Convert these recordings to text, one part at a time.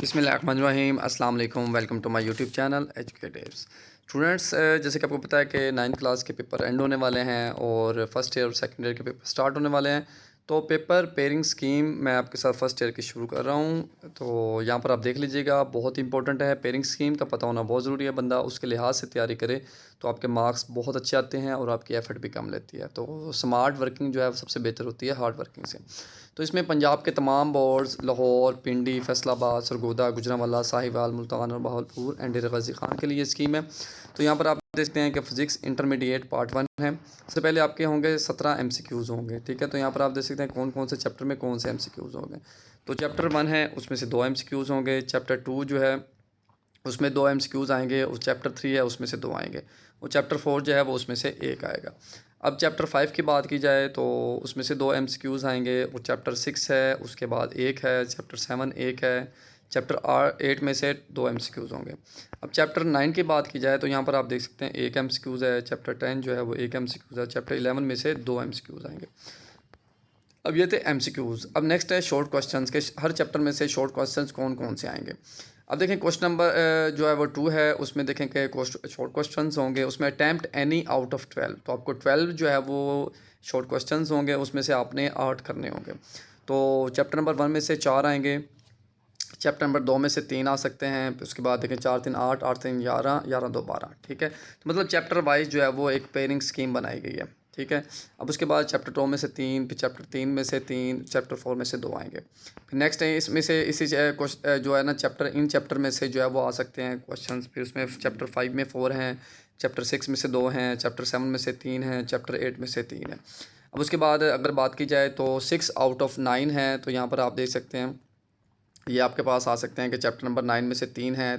बिस्मिल्लाहिर्रहमानिर्रहीम अस्सलाम वालेकुम। Welcome to my YouTube channel Educatives. Students, जैसे कि आपको पता है कि 9th क्लास के पेपर एंड होने वाले हैं और फर्स्ट ईयर और सेकंड ईयर के पेपर स्टार्ट होने वाले हैं। तो पेपर पेयरिंग स्कीम मैं आपके साथ फर्स्ट ईयर की शुरू कर रहा हूँ। तो यहाँ पर आप देख लीजिएगा, बहुत इंपॉर्टेंट है। पेयरिंग स्कीम का पता होना बहुत ज़रूरी है। बंदा उसके लिहाज से तैयारी करे तो आपके मार्क्स बहुत अच्छे आते हैं और आपकी एफर्ट भी कम लेती है। तो स्मार्ट वर्किंग जो है वो सबसे बेहतर होती है हार्ड वर्किंग से। तो इसमें पंजाब के तमाम बोर्ड्स लाहौर, पिंडी, फैसलाबाद, सरगोदा, गुजरांवाला, साहिवाल, मुल्तान और बहावलपुर एंड डेरा गाजी खान के लिए स्कीम है। तो यहाँ पर आप देखते हैं कि फिजिक्स इंटरमीडिएट पार्ट 1 है। सबसे पहले आपके होंगे 17 MCQs होंगे, ठीक है। तो यहाँ पर आप देख सकते हैं कौन कौन से चैप्टर में कौन से MCQs होंगे। तो चैप्टर 1 है, उसमें से 2 MCQs होंगे। चैप्टर 2 जो है उसमें 2 MCQs आएंगे। और चैप्टर 3 है, उसमें से 2 आएंगे। और चैप्टर 4 जो है वो उसमें से 1 आएगा। अब चैप्टर 5 की बात की जाए तो उसमें से 2 MCQs आएंगे। और चैप्टर 6 है, उसके बाद 1 है। चैप्टर 7 1 है। चैप्टर 8 में से 2 MCQs होंगे। अब चैप्टर 9 की बात की जाए तो यहाँ पर आप देख सकते हैं 1 MCQs है। चैप्टर 10 जो है वो 1 MCQs है। चैप्टर 11 में से 2 MCQs आएंगे। अब ये थे MCQs। अब नेक्स्ट है शॉर्ट क्वेश्चंस के। हर चैप्टर में से शॉर्ट क्वेश्चंस कौन कौन से आएंगे। अब देखें क्वेश्चन नंबर जो है वो 2 है, उसमें देखें कि शॉर्ट क्वेश्चंस होंगे। उसमें अटैम्प्ट एनी आउट ऑफ 12। तो आपको 12 जो है वो शॉर्ट क्वेश्चंस होंगे, उसमें से आपने 8 करने होंगे। तो चैप्टर नंबर 1 में से 4 आएंगे। चैप्टर नंबर 2 में से 3 आ सकते हैं। उसके बाद देखें 4 3 8, 8 3 11, 11 2 12, ठीक है। तो मतलब चैप्टर वाइज जो है वो एक पेयरिंग स्कीम बनाई गई है, ठीक है। अब उसके बाद चैप्टर 2 में से 3, फिर चैप्टर 3 में से 3, चैप्टर 4 में से 2 आएंगे। फिर नेक्स्ट है इसमें से इसी जो है ना चैप्टर में से जो है वो आ सकते हैं क्वेश्चन। फिर उसमें चैप्टर 5 में 4 हैं। चैप्टर 6 में से 2 हैं। चैप्टर 7 में से 3 हैं। चैप्टर 8 में से 3 है। अब उसके बाद अगर बात की जाए तो 6 आउट ऑफ 9 है। तो यहाँ पर आप देख सकते हैं ये आपके पास आ सकते हैं कि चैप्टर नंबर 9 में से 3 है,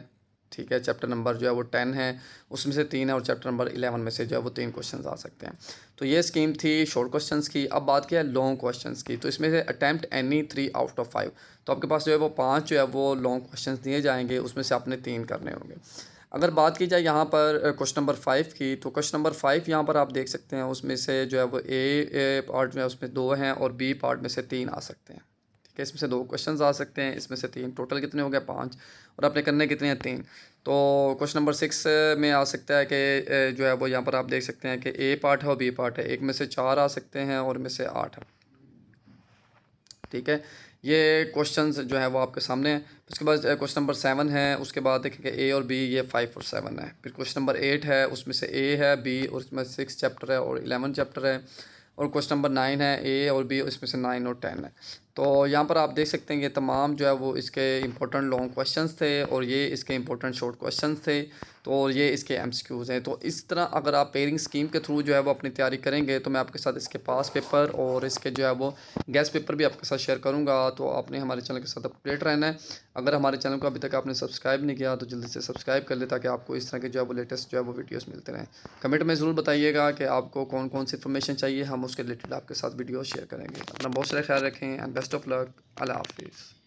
ठीक है। चैप्टर नंबर जो है वो 10 है, उसमें से 3 है। और चैप्टर नंबर 11 में से जो है वो 3 क्वेश्चंस आ सकते हैं। तो ये स्कीम थी शॉर्ट क्वेश्चंस की। अब बात किया लॉन्ग क्वेश्चंस की। तो इसमें से अटैम्प्ट एनी 3 आउट ऑफ 5। तो आपके पास जो है वो 5 जो है वो लॉन्ग क्वेश्चंस दिए जाएंगे, उसमें से आपने 3 करने होंगे। अगर बात की जाए यहाँ पर क्वेश्चन नंबर 5 की, तो क्वेश्चन नंबर 5 यहाँ पर आप देख सकते हैं उसमें से जो है वो ए पार्ट में उसमें 2 हैं और बी पार्ट में से 3 आ सकते हैं, ठीक है। इसमें से 2 क्वेश्चंस आ सकते हैं, इसमें से 3। टोटल कितने हो गए 5। और आपने करने कितने हैं 3। तो क्वेश्चन नंबर 6 में आ सकता है कि जो है वो यहाँ पर आप देख सकते हैं कि ए पार्ट है और बी पार्ट है। एक में से 4 आ सकते हैं और में से 8 है, ठीक है। ये क्वेश्चंस जो है वो आपके सामने हैं। उसके बाद क्वेश्चन नंबर 7 है। उसके बाद देखेंगे ए और बी, ये 5 और 7 है। फिर क्वेश्चन नंबर 8 है, उसमें से ए है, बी और उसमें 6 चैप्टर है और 11 चैप्टर है। और क्वेश्चन नंबर 9 है, ए और बी, इसमें से 9 और 10 है। तो यहाँ पर आप देख सकते हैं ये तमाम जो है वो इसके इंपॉर्टेंट लॉन्ग क्वेश्चंस थे और ये इसके इंपॉर्टेंट शॉर्ट क्वेश्चंस थे। तो ये इसके MCQs हैं। तो इस तरह अगर आप पेयरिंग स्कीम के थ्रू जो है वो अपनी तैयारी करेंगे तो मैं आपके साथ इसके पास पेपर और इसके जो है वो गेस्ट पेपर भी आपके साथ शेयर करूँगा। तो आपने हमारे चैनल के साथ अपडेट रहना है। अगर हमारे चैनल को अभी तक आपने सब्सक्राइब नहीं किया तो जल्दी से सब्सक्राइब कर ले, ताकि आपको इस तरह के जो है वो लेटेस्ट जो है वो वीडियोस मिलते रहें। कमेंट में ज़रूर बताइएगा कि आपको कौन कौन सी इन्फॉर्मेशन चाहिए, हम उसके रिलेटेड आपके साथ वीडियो शेयर करेंगे। अपना बहुत सारा ख्याल रखें एंड बेस्ट ऑफ लक। अल्लाह हाफिज़।